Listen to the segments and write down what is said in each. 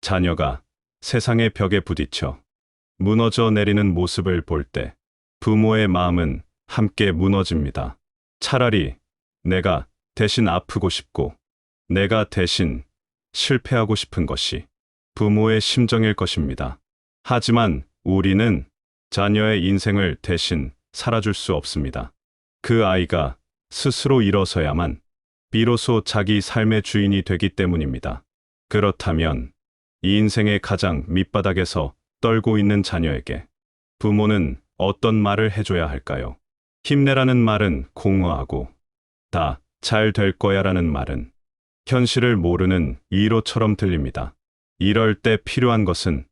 자녀가 세상의 벽에 부딪혀 무너져 내리는 모습을 볼 때 부모의 마음은 함께 무너집니다. 차라리 내가 대신 아프고 싶고 내가 대신 실패하고 싶은 것이 부모의 심정일 것입니다. 하지만 우리는 자녀의 인생을 대신 살아줄 수 없습니다. 그 아이가 스스로 일어서야만 비로소 자기 삶의 주인이 되기 때문입니다. 그렇다면 이 인생의 가장 밑바닥에서 떨고 있는 자녀에게 부모는 어떤 말을 해줘야 할까요? 힘내라는 말은 공허하고 다 잘 될 거야라는 말은 현실을 모르는 위로처럼 들립니다. 이럴 때 필요한 것은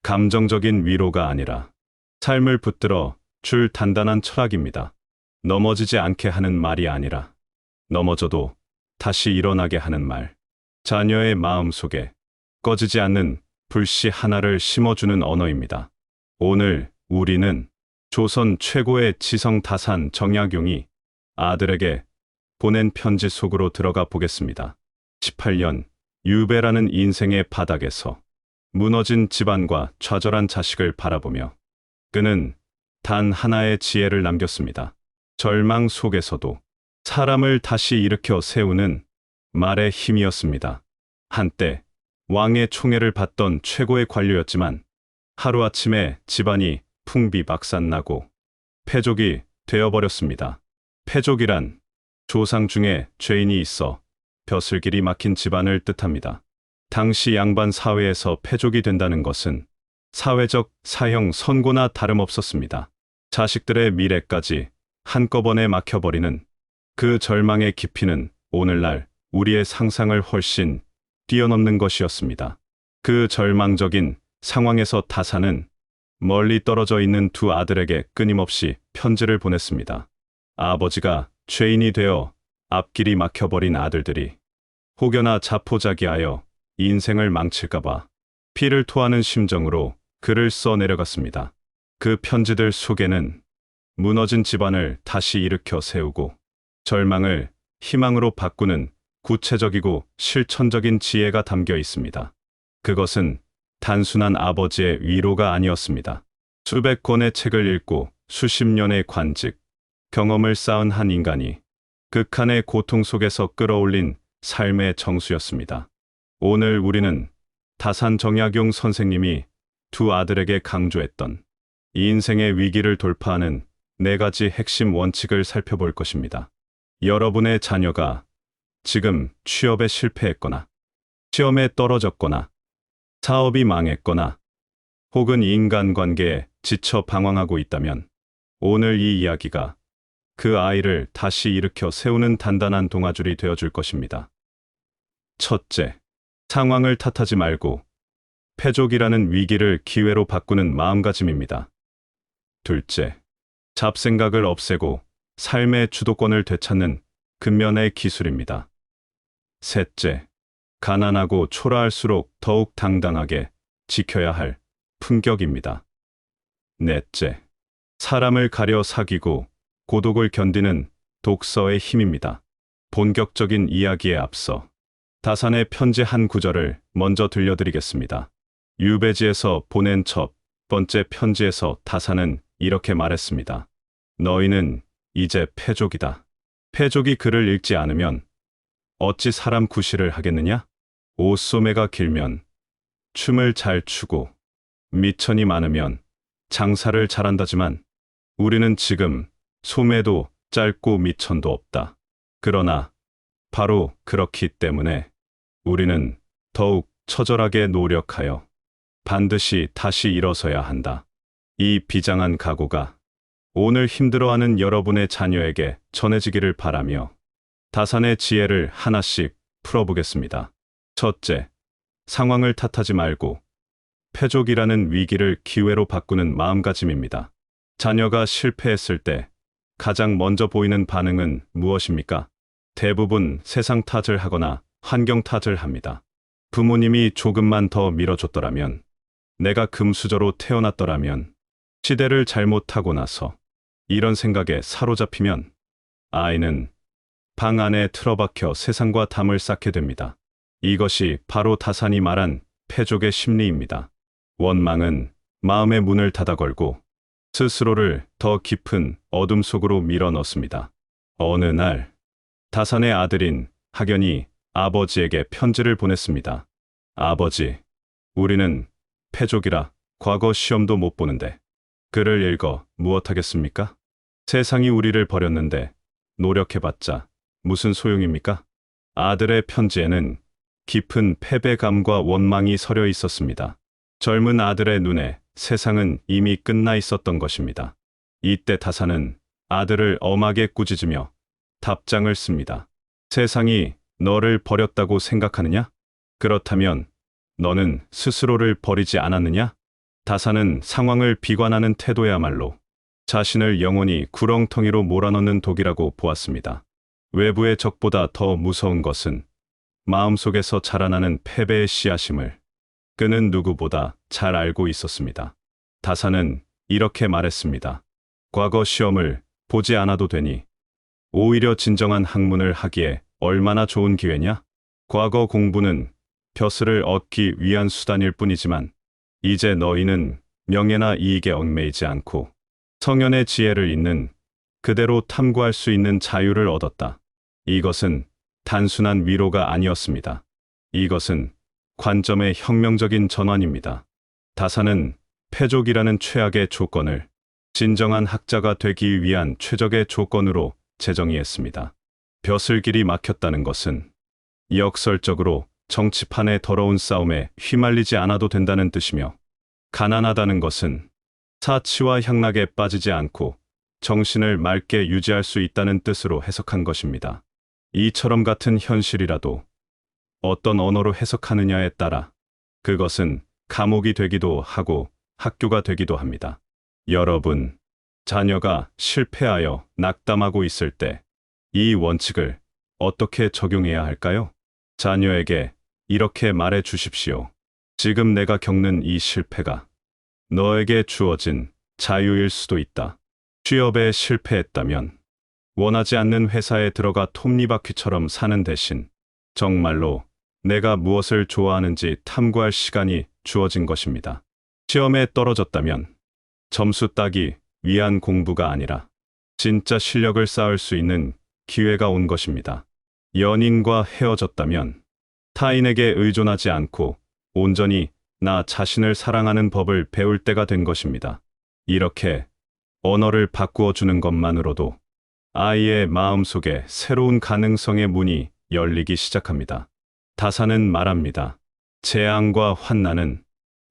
감정적인 위로가 아니라 삶을 붙들어 줄 단단한 철학입니다. 넘어지지 않게 하는 말이 아니라 넘어져도 다시 일어나게 하는 말. 자녀의 마음 속에 꺼지지 않는 불씨 하나를 심어주는 언어입니다. 오늘 우리는 조선 최고의 지성다산 정약용이 아들에게 보낸 편지 속으로 들어가 보겠습니다. 18년 유배라는 인생의 바닥에서 무너진 집안과 좌절한 자식을 바라보며 그는 단 하나의 지혜를 남겼습니다. 절망 속에서도 사람을 다시 일으켜 세우는 말의 힘이었습니다. 한때 왕의 총애를 받던 최고의 관료였지만 하루아침에 집안이 풍비박산나고 패족이 되어버렸습니다. 패족이란 조상 중에 죄인이 있어 벼슬길이 막힌 집안을 뜻합니다. 당시 양반 사회에서 패족이 된다는 것은 사회적 사형 선고나 다름없었습니다. 자식들의 미래까지 한꺼번에 막혀버리는 그 절망의 깊이는 오늘날 우리의 상상을 훨씬 뛰어넘는 것이었습니다. 그 절망적인 상황에서 다산은 멀리 떨어져 있는 두 아들에게 끊임없이 편지를 보냈습니다. 아버지가 죄인이 되어 앞길이 막혀버린 아들들이 혹여나 자포자기하여 인생을 망칠까봐 피를 토하는 심정으로 글을 써 내려갔습니다. 그 편지들 속에는 무너진 집안을 다시 일으켜 세우고 절망을 희망으로 바꾸는 구체적이고 실천적인 지혜가 담겨 있습니다. 그것은 단순한 아버지의 위로가 아니었습니다. 수백 권의 책을 읽고 수십 년의 관직, 경험을 쌓은 한 인간이 극한의 고통 속에서 끌어올린 삶의 정수였습니다. 오늘 우리는 다산 정약용 선생님이 두 아들에게 강조했던 이 인생의 위기를 돌파하는 4가지 핵심 원칙을 살펴볼 것입니다. 여러분의 자녀가 지금 취업에 실패했거나 시험에 떨어졌거나 사업이 망했거나 혹은 인간관계에 지쳐 방황하고 있다면 오늘 이 이야기가 그 아이를 다시 일으켜 세우는 단단한 동아줄이 되어줄 것입니다. 첫째, 상황을 탓하지 말고 패족이라는 위기를 기회로 바꾸는 마음가짐입니다. 둘째, 잡생각을 없애고 삶의 주도권을 되찾는 근면의 기술입니다. 셋째, 가난하고 초라할수록 더욱 당당하게 지켜야 할 품격입니다. 넷째, 사람을 가려 사귀고 고독을 견디는 독서의 힘입니다. 본격적인 이야기에 앞서 다산의 편지 한 구절을 먼저 들려드리겠습니다. 유배지에서 보낸 첫 번째 편지에서 다산은 이렇게 말했습니다. 너희는 이제 패족이다. 패족이 글을 읽지 않으면 어찌 사람 구실을 하겠느냐? 옷소매가 길면 춤을 잘 추고 미천이 많으면 장사를 잘한다지만 우리는 지금 소매도 짧고 미천도 없다. 그러나 바로 그렇기 때문에 우리는 더욱 처절하게 노력하여 반드시 다시 일어서야 한다. 이 비장한 각오가 오늘 힘들어하는 여러분의 자녀에게 전해지기를 바라며 다산의 지혜를 하나씩 풀어보겠습니다. 첫째, 상황을 탓하지 말고 패족이라는 위기를 기회로 바꾸는 마음가짐입니다. 자녀가 실패했을 때 가장 먼저 보이는 반응은 무엇입니까? 대부분 세상 탓을 하거나 환경 탓을 합니다. 부모님이 조금만 더 밀어줬더라면, 내가 금수저로 태어났더라면, 시대를 잘못하고 나서 이런 생각에 사로잡히면 아이는 방 안에 틀어박혀 세상과 담을 쌓게 됩니다. 이것이 바로 다산이 말한 패족의 심리입니다. 원망은 마음의 문을 닫아 걸고 스스로를 더 깊은 어둠 속으로 밀어 넣습니다. 어느 날 다산의 아들인 학연이 아버지에게 편지를 보냈습니다. 아버지, 우리는 패족이라 과거 시험도 못 보는데 글을 읽어 무엇하겠습니까? 세상이 우리를 버렸는데 노력해봤자 무슨 소용입니까? 아들의 편지에는 깊은 패배감과 원망이 서려 있었습니다. 젊은 아들의 눈에 세상은 이미 끝나 있었던 것입니다. 이때 다산은 아들을 엄하게 꾸짖으며 답장을 씁니다. 세상이 너를 버렸다고 생각하느냐? 그렇다면 너는 스스로를 버리지 않았느냐? 다산은 상황을 비관하는 태도야말로 자신을 영원히 구렁텅이로 몰아넣는 독이라고 보았습니다. 외부의 적보다 더 무서운 것은 마음속에서 자라나는 패배의 씨앗임을 그는 누구보다 잘 알고 있었습니다. 다산은 이렇게 말했습니다. 과거 시험을 보지 않아도 되니 오히려 진정한 학문을 하기에 얼마나 좋은 기회냐? 과거 공부는 벼슬을 얻기 위한 수단일 뿐이지만 이제 너희는 명예나 이익에 얽매이지 않고 성현의 지혜를 잇는 그대로 탐구할 수 있는 자유를 얻었다. 이것은 단순한 위로가 아니었습니다. 이것은 관점의 혁명적인 전환입니다. 다산은 패족이라는 최악의 조건을 진정한 학자가 되기 위한 최적의 조건으로 재정의했습니다. 벼슬길이 막혔다는 것은 역설적으로 정치판의 더러운 싸움에 휘말리지 않아도 된다는 뜻이며, 가난하다는 것은 사치와 향락에 빠지지 않고 정신을 맑게 유지할 수 있다는 뜻으로 해석한 것입니다. 이처럼 같은 현실이라도 어떤 언어로 해석하느냐에 따라 그것은 감옥이 되기도 하고 학교가 되기도 합니다. 여러분, 자녀가 실패하여 낙담하고 있을 때 이 원칙을 어떻게 적용해야 할까요? 자녀에게 이렇게 말해 주십시오. 지금 내가 겪는 이 실패가 너에게 주어진 자유일 수도 있다. 취업에 실패했다면 원하지 않는 회사에 들어가 톱니바퀴처럼 사는 대신 정말로 내가 무엇을 좋아하는지 탐구할 시간이 주어진 것입니다. 시험에 떨어졌다면 점수 따기 위한 공부가 아니라 진짜 실력을 쌓을 수 있는 기회가 온 것입니다. 연인과 헤어졌다면 타인에게 의존하지 않고 온전히 나 자신을 사랑하는 법을 배울 때가 된 것입니다. 이렇게 언어를 바꾸어 주는 것만으로도 아이의 마음속에 새로운 가능성의 문이 열리기 시작합니다. 다산은 말합니다. 재앙과 환난은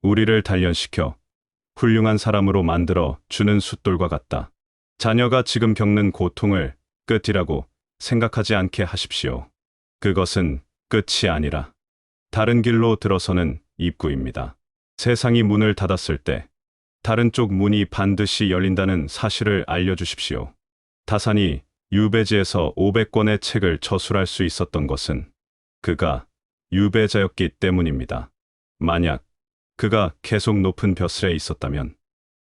우리를 단련시켜 훌륭한 사람으로 만들어 주는 숫돌과 같다. 자녀가 지금 겪는 고통을 끝이라고 생각하지 않게 하십시오. 그것은 끝이 아니라 다른 길로 들어서는 입구입니다. 세상이 문을 닫았을 때 다른 쪽 문이 반드시 열린다는 사실을 알려주십시오. 다산이 유배지에서 500권의 책을 저술할 수 있었던 것은 그가 유배자였기 때문입니다. 만약 그가 계속 높은 벼슬에 있었다면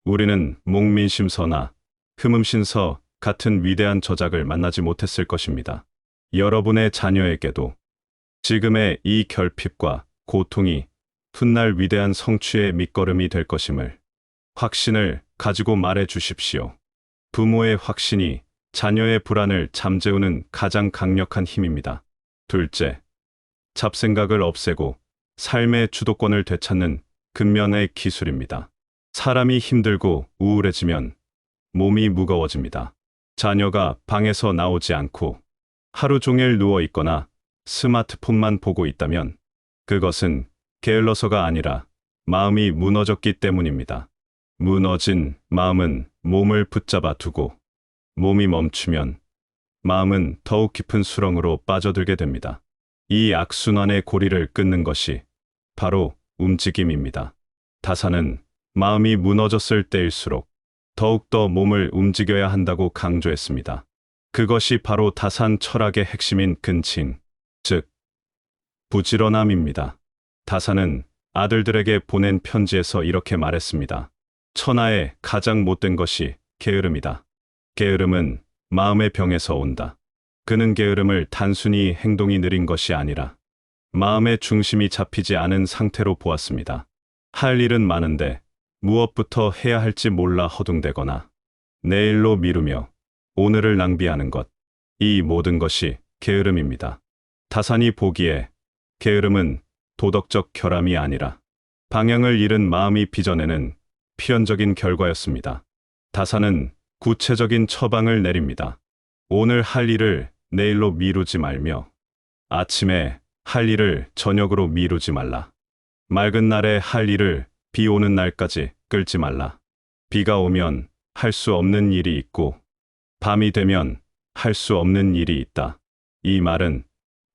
우리는 목민심서나 흠음신서 같은 위대한 저작을 만나지 못했을 것입니다. 여러분의 자녀에게도 지금의 이 결핍과 고통이 훗날 위대한 성취의 밑거름이 될 것임을 확신을 가지고 말해 주십시오. 부모의 확신이 자녀의 불안을 잠재우는 가장 강력한 힘입니다. 둘째, 잡생각을 없애고 삶의 주도권을 되찾는 근면의 기술입니다. 사람이 힘들고 우울해지면 몸이 무거워집니다. 자녀가 방에서 나오지 않고 하루 종일 누워 있거나 스마트폰만 보고 있다면 그것은 게을러서가 아니라 마음이 무너졌기 때문입니다. 무너진 마음은 몸을 붙잡아 두고 몸이 멈추면 마음은 더욱 깊은 수렁으로 빠져들게 됩니다. 이 악순환의 고리를 끊는 것이 바로 움직임입니다. 다산은 마음이 무너졌을 때일수록 더욱더 몸을 움직여야 한다고 강조했습니다. 그것이 바로 다산 철학의 핵심인 근칭, 즉 부지런함입니다. 다산은 아들들에게 보낸 편지에서 이렇게 말했습니다. 천하의 가장 못된 것이 게으름이다. 게으름은 마음의 병에서 온다. 그는 게으름을 단순히 행동이 느린 것이 아니라 마음의 중심이 잡히지 않은 상태로 보았습니다. 할 일은 많은데 무엇부터 해야 할지 몰라 허둥대거나 내일로 미루며 오늘을 낭비하는 것, 이 모든 것이 게으름입니다. 다산이 보기에 게으름은 도덕적 결함이 아니라 방향을 잃은 마음이 빚어내는 필연적인 결과였습니다. 다산은 구체적인 처방을 내립니다. 오늘 할 일을 내일로 미루지 말며 아침에 할 일을 저녁으로 미루지 말라. 맑은 날에 할 일을 비 오는 날까지 끌지 말라. 비가 오면 할 수 없는 일이 있고 밤이 되면 할 수 없는 일이 있다. 이 말은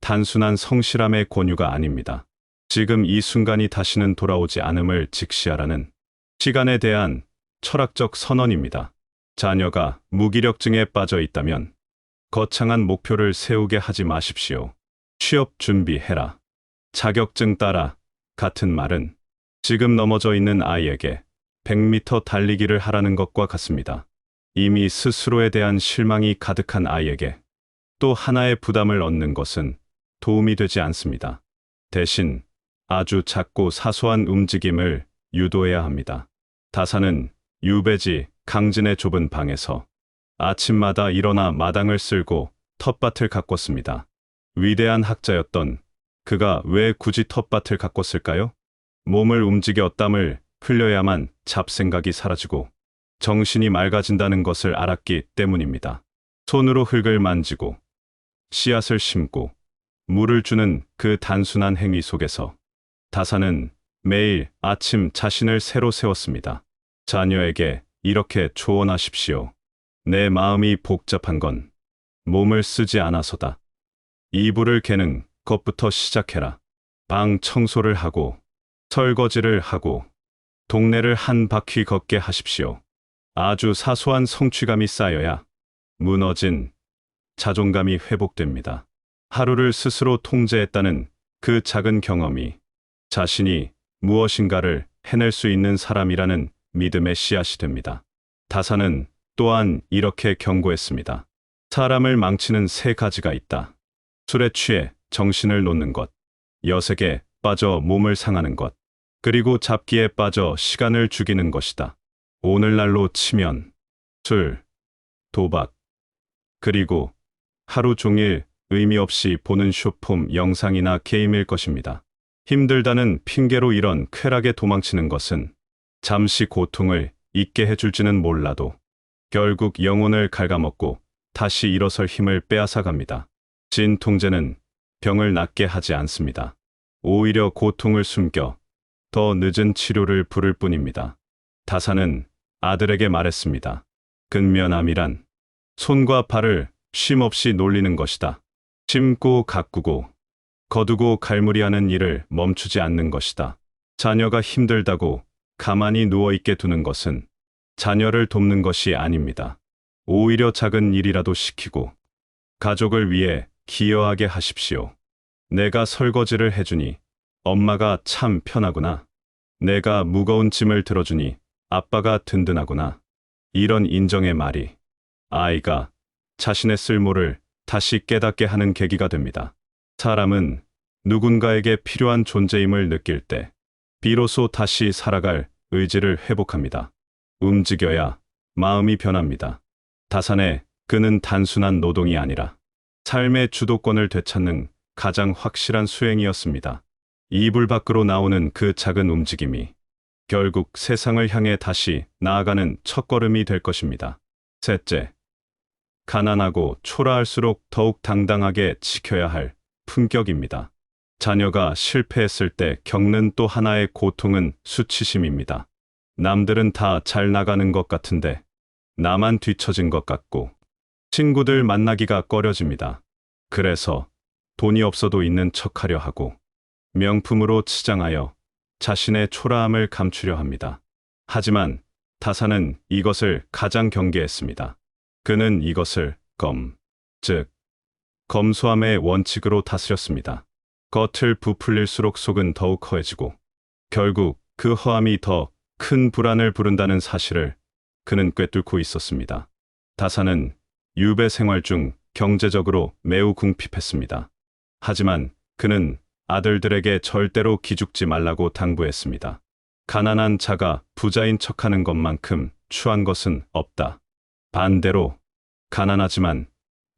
단순한 성실함의 권유가 아닙니다. 지금 이 순간이 다시는 돌아오지 않음을 직시하라는 시간에 대한 철학적 선언입니다. 자녀가 무기력증에 빠져 있다면 거창한 목표를 세우게 하지 마십시오. 취업 준비해라. 자격증 따라. 같은 말은 지금 넘어져 있는 아이에게 100m 달리기를 하라는 것과 같습니다. 이미 스스로에 대한 실망이 가득한 아이에게 또 하나의 부담을 얻는 것은 도움이 되지 않습니다. 대신 아주 작고 사소한 움직임을 유도해야 합니다. 다산은 유배지 강진의 좁은 방에서 아침마다 일어나 마당을 쓸고 텃밭을 가꿨습니다. 위대한 학자였던 그가 왜 굳이 텃밭을 가꿨을까요? 몸을 움직여 땀을 흘려야만 잡생각이 사라지고 정신이 맑아진다는 것을 알았기 때문입니다. 손으로 흙을 만지고 씨앗을 심고 물을 주는 그 단순한 행위 속에서 다산은 매일 아침 자신을 새로 세웠습니다. 자녀에게 이렇게 조언하십시오. 내 마음이 복잡한 건 몸을 쓰지 않아서다. 이불을 개는 것부터 시작해라. 방 청소를 하고 설거지를 하고 동네를 한 바퀴 걷게 하십시오. 아주 사소한 성취감이 쌓여야 무너진 자존감이 회복됩니다. 하루를 스스로 통제했다는 그 작은 경험이 자신이 무엇인가를 해낼 수 있는 사람이라는 믿음의 씨앗이 됩니다. 다산은 또한 이렇게 경고했습니다. 사람을 망치는 세 가지가 있다. 술에 취해 정신을 놓는 것, 여색에 빠져 몸을 상하는 것, 그리고 잡기에 빠져 시간을 죽이는 것이다. 오늘날로 치면 술, 도박, 그리고 하루 종일 의미 없이 보는 쇼폼 영상이나 게임일 것입니다. 힘들다는 핑계로 이런 쾌락에 도망치는 것은 잠시 고통을 잊게 해줄지는 몰라도 결국 영혼을 갉아먹고 다시 일어설 힘을 빼앗아갑니다. 진통제는 병을 낫게 하지 않습니다. 오히려 고통을 숨겨 더 늦은 치료를 부를 뿐입니다. 다산은 아들에게 말했습니다. 근면함이란 손과 발을 쉼없이 놀리는 것이다. 심고 가꾸고 거두고 갈무리하는 일을 멈추지 않는 것이다. 자녀가 힘들다고 가만히 누워있게 두는 것은 자녀를 돕는 것이 아닙니다. 오히려 작은 일이라도 시키고 가족을 위해 기여하게 하십시오. 내가 설거지를 해주니 엄마가 참 편하구나. 내가 무거운 짐을 들어주니 아빠가 든든하구나. 이런 인정의 말이 아이가 자신의 쓸모를 다시 깨닫게 하는 계기가 됩니다. 사람은 누군가에게 필요한 존재임을 느낄 때 비로소 다시 살아갈 의지를 회복합니다. 움직여야 마음이 변합니다. 다산의 그는 단순한 노동이 아니라 삶의 주도권을 되찾는 가장 확실한 수행이었습니다. 이불 밖으로 나오는 그 작은 움직임이 결국 세상을 향해 다시 나아가는 첫걸음이 될 것입니다. 셋째, 가난하고 초라할수록 더욱 당당하게 지켜야 할 품격입니다. 자녀가 실패했을 때 겪는 또 하나의 고통은 수치심입니다. 남들은 다 잘 나가는 것 같은데 나만 뒤처진 것 같고 친구들 만나기가 꺼려집니다. 그래서 돈이 없어도 있는 척하려 하고 명품으로 치장하여 자신의 초라함을 감추려 합니다. 하지만 다산은 이것을 가장 경계했습니다. 그는 이것을 즉 검소함의 원칙으로 다스렸습니다. 겉을 부풀릴수록 속은 더욱 허해지고 결국 그 허함이 더 큰 불안을 부른다는 사실을 그는 꿰뚫고 있었습니다. 다산은 유배 생활 중 경제적으로 매우 궁핍했습니다. 하지만 그는 아들들에게 절대로 기죽지 말라고 당부했습니다. 가난한 자가 부자인 척하는 것만큼 추한 것은 없다. 반대로 가난하지만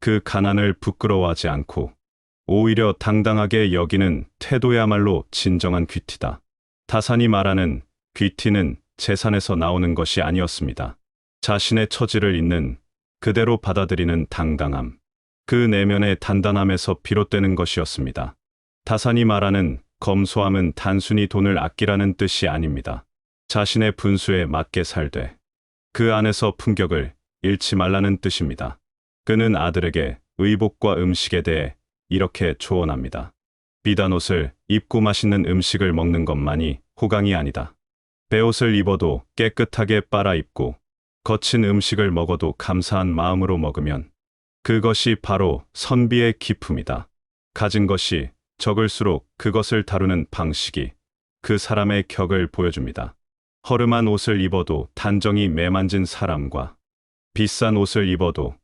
그 가난을 부끄러워하지 않고 오히려 당당하게 여기는 태도야말로 진정한 귀티다. 다산이 말하는 귀티는 재산에서 나오는 것이 아니었습니다. 자신의 처지를 있는 그대로 받아들이는 당당함, 그 내면의 단단함에서 비롯되는 것이었습니다. 다산이 말하는 검소함은 단순히 돈을 아끼라는 뜻이 아닙니다. 자신의 분수에 맞게 살되 그 안에서 품격을 잃지 말라는 뜻입니다. 그는 아들에게 의복과 음식에 대해 이렇게 조언합니다. 비단 옷을 입고 맛있는 음식을 먹는 것만이 호강이 아니다. 베옷을 입어도 깨끗하게 빨아입고 거친 음식을 먹어도 감사한 마음으로 먹으면 그것이 바로 선비의 기품이다. 가진 것이 적을수록 그것을 다루는 방식이 그 사람의 격을 보여줍니다. 허름한 옷을 입어도 단정히 매만진 사람과 비싼 옷을 입어도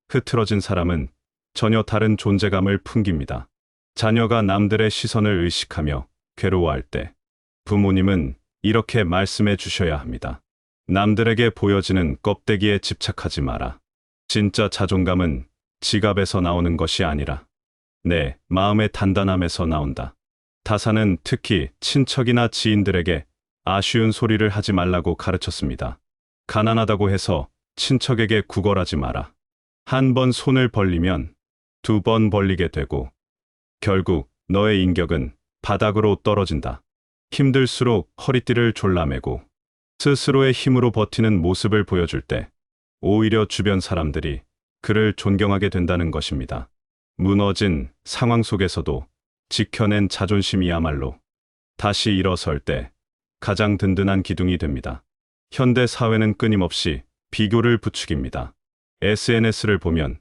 흐트러진 사람은 전혀 다른 존재감을 풍깁니다. 자녀가 남들의 시선을 의식하며 괴로워할 때 부모님은 이렇게 말씀해 주셔야 합니다. 남들에게 보여지는 껍데기에 집착하지 마라. 진짜 자존감은 지갑에서 나오는 것이 아니라 내 마음의 단단함에서 나온다. 다산은 특히 친척이나 지인들에게 아쉬운 소리를 하지 말라고 가르쳤습니다. 가난하다고 해서 친척에게 구걸하지 마라. 한 번 손을 벌리면 두 번 벌리게 되고 결국 너의 인격은 바닥으로 떨어진다. 힘들수록 허리띠를 졸라매고 스스로의 힘으로 버티는 모습을 보여줄 때 오히려 주변 사람들이 그를 존경하게 된다는 것입니다. 무너진 상황 속에서도 지켜낸 자존심이야말로 다시 일어설 때 가장 든든한 기둥이 됩니다. 현대 사회는 끊임없이 비교를 부추깁니다. SNS를 보면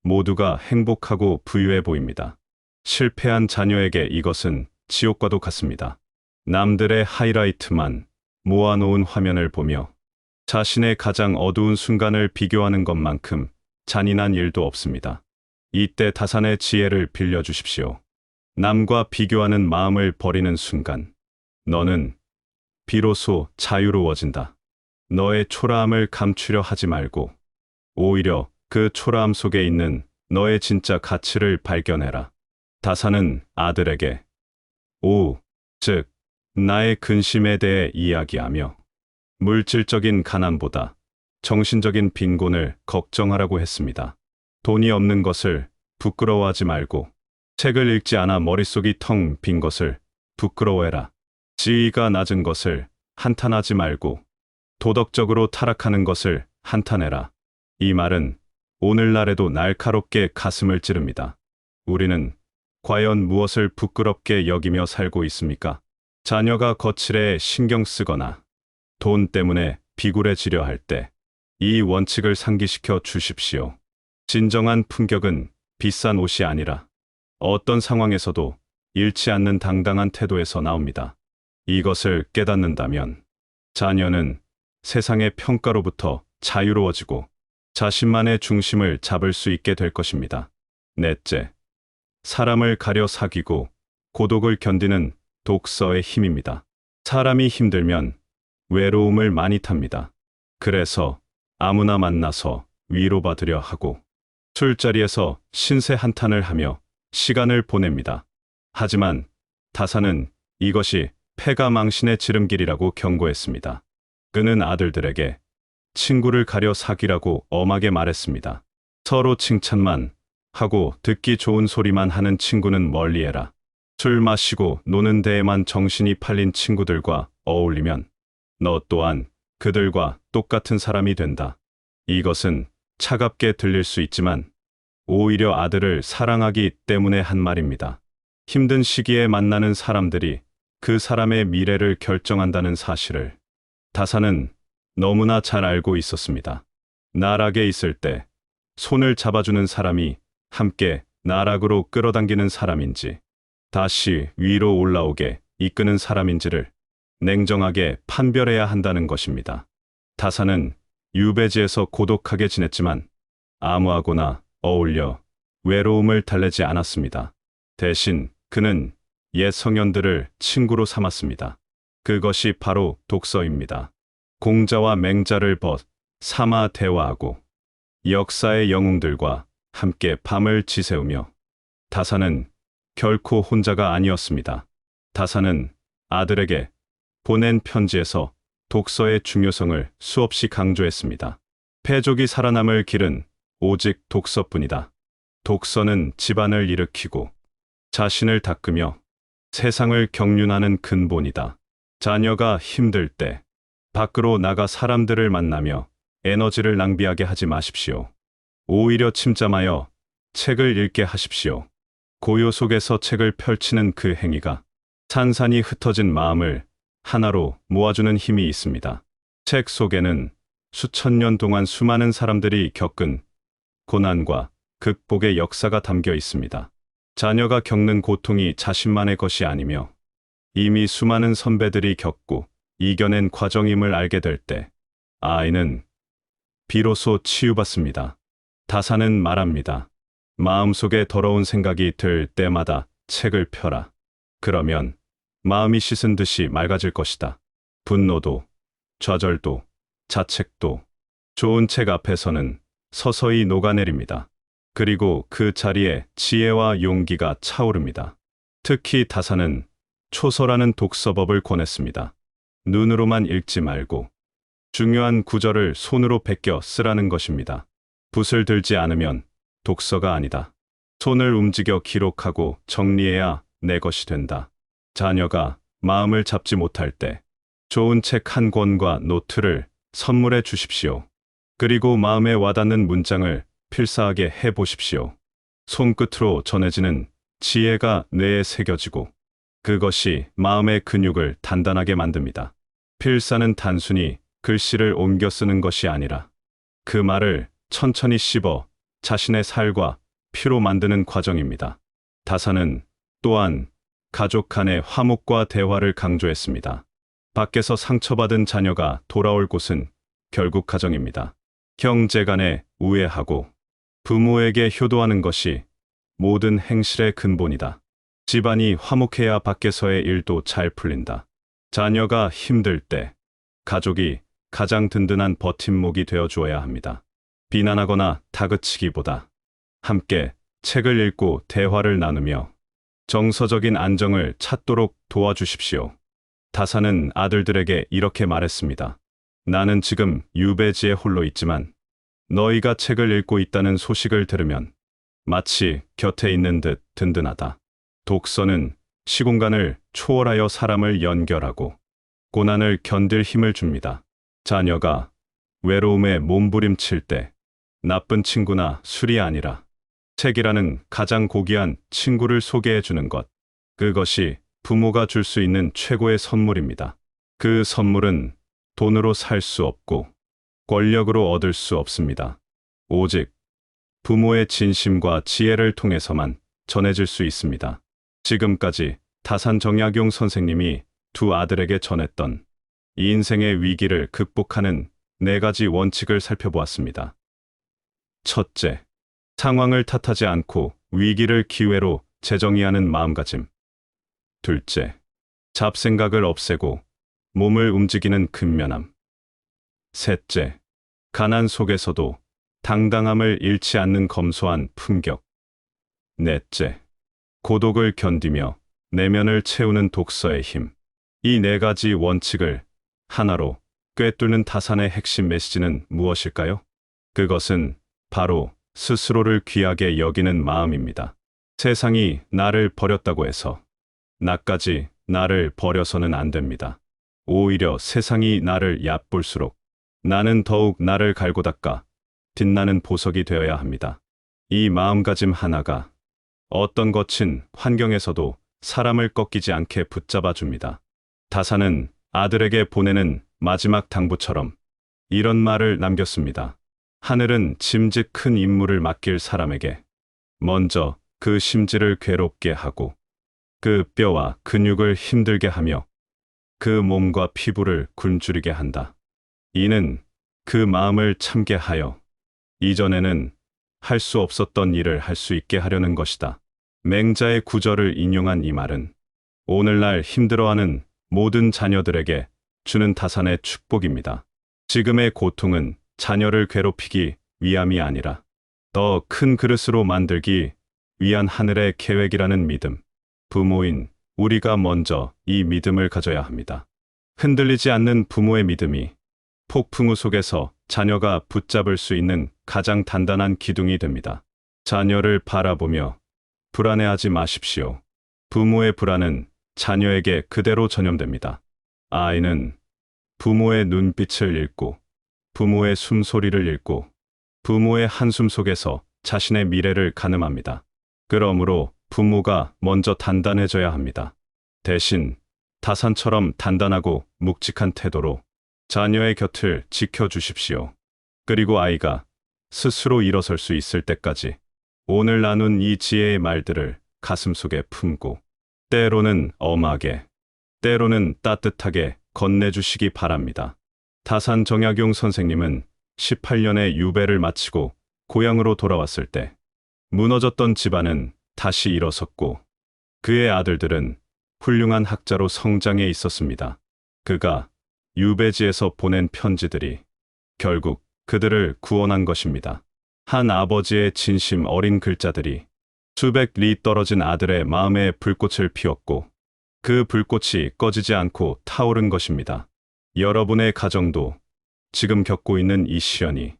모두가 행복하고 부유해 보입니다. 실패한 자녀에게 이것은 지옥과도 같습니다. 남들의 하이라이트만 모아놓은 화면을 보며 자신의 가장 어두운 순간을 비교하는 것만큼 잔인한 일도 없습니다. 이때 다산의 지혜를 빌려주십시오. 남과 비교하는 마음을 버리는 순간 너는 비로소 자유로워진다. 너의 초라함을 감추려 하지 말고 오히려 그 초라함 속에 있는 너의 진짜 가치를 발견해라. 다산은 아들에게 즉 나의 근심에 대해 이야기하며 물질적인 가난보다 정신적인 빈곤을 걱정하라고 했습니다. 돈이 없는 것을 부끄러워하지 말고 책을 읽지 않아 머릿속이 텅 빈 것을 부끄러워해라. 지위가 낮은 것을 한탄하지 말고 도덕적으로 타락하는 것을 한탄해라. 이 말은 오늘날에도 날카롭게 가슴을 찌릅니다. 우리는 과연 무엇을 부끄럽게 여기며 살고 있습니까? 자녀가 거칠에 신경 쓰거나 돈 때문에 비굴해지려 할 때 이 원칙을 상기시켜 주십시오. 진정한 품격은 비싼 옷이 아니라 어떤 상황에서도 잃지 않는 당당한 태도에서 나옵니다. 이것을 깨닫는다면 자녀는 세상의 평가로부터 자유로워지고 자신만의 중심을 잡을 수 있게 될 것입니다. 넷째, 사람을 가려 사귀고 고독을 견디는 독서의 힘입니다. 사람이 힘들면 외로움을 많이 탑니다. 그래서 아무나 만나서 위로받으려 하고 술자리에서 신세 한탄을 하며 시간을 보냅니다. 하지만 다산은 이것이 패가 망신의 지름길이라고 경고했습니다. 그는 아들들에게 친구를 가려 사귀라고 엄하게 말했습니다. 서로 칭찬만 하고 듣기 좋은 소리만 하는 친구는 멀리해라. 술 마시고 노는 데에만 정신이 팔린 친구들과 어울리면 너 또한 그들과 똑같은 사람이 된다. 이것은 차갑게 들릴 수 있지만 오히려 아들을 사랑하기 때문에 한 말입니다. 힘든 시기에 만나는 사람들이 그 사람의 미래를 결정한다는 사실을 다산은 너무나 잘 알고 있었습니다. 나락에 있을 때 손을 잡아주는 사람이 함께 나락으로 끌어당기는 사람인지 다시 위로 올라오게 이끄는 사람인지를 냉정하게 판별해야 한다는 것입니다. 다산은 유배지에서 고독하게 지냈지만 아무하고나 어울려 외로움을 달래지 않았습니다. 대신 그는 옛 성현들을 친구로 삼았습니다. 그것이 바로 독서입니다. 공자와 맹자를 삼아 대화하고 역사의 영웅들과 함께 밤을 지새우며 다산은 결코 혼자가 아니었습니다. 다산은 아들에게 보낸 편지에서 독서의 중요성을 수없이 강조했습니다. 패족이 살아남을 길은 오직 독서뿐이다. 독서는 집안을 일으키고 자신을 닦으며 세상을 경륜하는 근본이다. 자녀가 힘들 때 밖으로 나가 사람들을 만나며 에너지를 낭비하게 하지 마십시오. 오히려 침잠하여 책을 읽게 하십시오. 고요 속에서 책을 펼치는 그 행위가 산산이 흩어진 마음을 하나로 모아주는 힘이 있습니다. 책 속에는 수천 년 동안 수많은 사람들이 겪은 고난과 극복의 역사가 담겨 있습니다. 자녀가 겪는 고통이 자신만의 것이 아니며 이미 수많은 선배들이 겪고 이겨낸 과정임을 알게 될 때 아이는 비로소 치유받습니다. 다산은 말합니다. 마음속에 더러운 생각이 들 때마다 책을 펴라. 그러면 마음이 씻은 듯이 맑아질 것이다. 분노도, 좌절도, 자책도 좋은 책 앞에서는 서서히 녹아내립니다. 그리고 그 자리에 지혜와 용기가 차오릅니다. 특히 다산은 초서라는 독서법을 권했습니다. 눈으로만 읽지 말고 중요한 구절을 손으로 베껴 쓰라는 것입니다. 붓을 들지 않으면 독서가 아니다. 손을 움직여 기록하고 정리해야 내 것이 된다. 자녀가 마음을 잡지 못할 때 좋은 책 한 권과 노트를 선물해 주십시오. 그리고 마음에 와닿는 문장을 필사하게 해 보십시오. 손끝으로 전해지는 지혜가 뇌에 새겨지고 그것이 마음의 근육을 단단하게 만듭니다. 필사는 단순히 글씨를 옮겨 쓰는 것이 아니라 그 말을 천천히 씹어 자신의 살과 피로 만드는 과정입니다. 다산은 또한 가족 간의 화목과 대화를 강조했습니다. 밖에서 상처받은 자녀가 돌아올 곳은 결국 가정입니다. 형제 간에 우애하고 부모에게 효도하는 것이 모든 행실의 근본이다. 집안이 화목해야 밖에서의 일도 잘 풀린다. 자녀가 힘들 때 가족이 가장 든든한 버팀목이 되어 주어야 합니다. 비난하거나 다그치기보다 함께 책을 읽고 대화를 나누며 정서적인 안정을 찾도록 도와주십시오. 다산은 아들들에게 이렇게 말했습니다. 나는 지금 유배지에 홀로 있지만 너희가 책을 읽고 있다는 소식을 들으면 마치 곁에 있는 듯 든든하다. 독서는 시공간을 초월하여 사람을 연결하고 고난을 견딜 힘을 줍니다. 자녀가 외로움에 몸부림칠 때 나쁜 친구나 술이 아니라 책이라는 가장 고귀한 친구를 소개해 주는 것. 그것이 부모가 줄 수 있는 최고의 선물입니다. 그 선물은 돈으로 살 수 없고 권력으로 얻을 수 없습니다. 오직 부모의 진심과 지혜를 통해서만 전해질 수 있습니다. 지금까지 다산 정약용 선생님이 두 아들에게 전했던 이 인생의 위기를 극복하는 4가지 원칙을 살펴보았습니다. 첫째, 상황을 탓하지 않고 위기를 기회로 재정의하는 마음가짐. 둘째, 잡생각을 없애고 몸을 움직이는 근면함. 셋째, 가난 속에서도 당당함을 잃지 않는 검소한 품격. 넷째, 고독을 견디며 내면을 채우는 독서의 힘. 이 4가지 원칙을 하나로 꿰뚫는 다산의 핵심 메시지는 무엇일까요? 그것은 바로 스스로를 귀하게 여기는 마음입니다. 세상이 나를 버렸다고 해서 나까지 나를 버려서는 안 됩니다. 오히려 세상이 나를 얕볼수록 나는 더욱 나를 갈고 닦아 빛나는 보석이 되어야 합니다. 이 마음가짐 하나가 어떤 거친 환경에서도 사람을 꺾이지 않게 붙잡아 줍니다. 다산은 아들에게 보내는 마지막 당부처럼 이런 말을 남겼습니다. 하늘은 짐짓 큰 임무를 맡길 사람에게 먼저 그 심지를 괴롭게 하고 그 뼈와 근육을 힘들게 하며 그 몸과 피부를 굶주리게 한다. 이는 그 마음을 참게 하여 이전에는 할 수 없었던 일을 할 수 있게 하려는 것이다. 맹자의 구절을 인용한 이 말은 오늘날 힘들어하는 모든 자녀들에게 주는 다산의 축복입니다. 지금의 고통은 자녀를 괴롭히기 위함이 아니라 더 큰 그릇으로 만들기 위한 하늘의 계획이라는 믿음. 부모인 우리가 먼저 이 믿음을 가져야 합니다. 흔들리지 않는 부모의 믿음이 폭풍우 속에서 자녀가 붙잡을 수 있는 가장 단단한 기둥이 됩니다. 자녀를 바라보며 불안해하지 마십시오. 부모의 불안은 자녀에게 그대로 전염됩니다. 아이는 부모의 눈빛을 읽고, 부모의 숨소리를 읽고, 부모의 한숨 속에서 자신의 미래를 가늠합니다. 그러므로 부모가 먼저 단단해져야 합니다. 대신 다산처럼 단단하고 묵직한 태도로 자녀의 곁을 지켜주십시오. 그리고 아이가 스스로 일어설 수 있을 때까지 오늘 나눈 이 지혜의 말들을 가슴속에 품고 때로는 엄하게, 때로는 따뜻하게 건네주시기 바랍니다. 다산 정약용 선생님은 18년의 유배를 마치고 고향으로 돌아왔을 때 무너졌던 집안은 다시 일어섰고 그의 아들들은 훌륭한 학자로 성장해 있었습니다. 그가 유배지에서 보낸 편지들이 결국 그들을 구원한 것입니다. 한 아버지의 진심 어린 글자들이 수백 리 떨어진 아들의 마음에 불꽃을 피웠고 그 불꽃이 꺼지지 않고 타오른 것입니다. 여러분의 가정도 지금 겪고 있는 이 시련이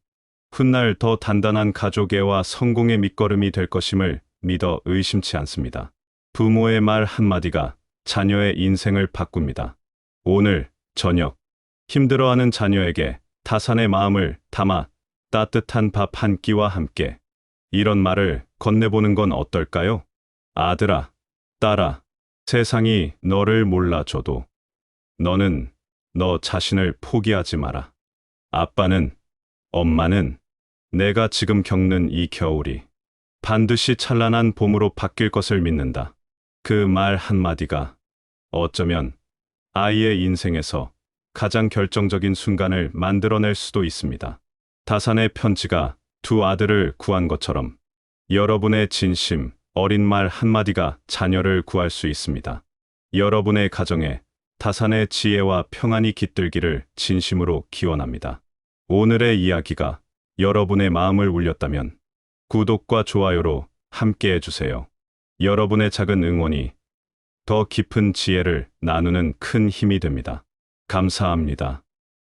훗날 더 단단한 가족애와 성공의 밑거름이 될 것임을 믿어 의심치 않습니다. 부모의 말 한마디가 자녀의 인생을 바꿉니다. 오늘 저녁 힘들어하는 자녀에게 다산의 마음을 담아 따뜻한 밥 한 끼와 함께 이런 말을 건네보는 건 어떨까요? 아들아, 딸아, 세상이 너를 몰라줘도 너는 너 자신을 포기하지 마라. 아빠는, 엄마는 내가 지금 겪는 이 겨울이 반드시 찬란한 봄으로 바뀔 것을 믿는다. 그 말 한마디가 어쩌면 아이의 인생에서 가장 결정적인 순간을 만들어낼 수도 있습니다. 다산의 편지가 두 아들을 구한 것처럼 여러분의 진심, 어린 말 한마디가 자녀를 구할 수 있습니다. 여러분의 가정에 다산의 지혜와 평안이 깃들기를 진심으로 기원합니다. 오늘의 이야기가 여러분의 마음을 울렸다면 구독과 좋아요로 함께 해주세요. 여러분의 작은 응원이 더 깊은 지혜를 나누는 큰 힘이 됩니다. 감사합니다.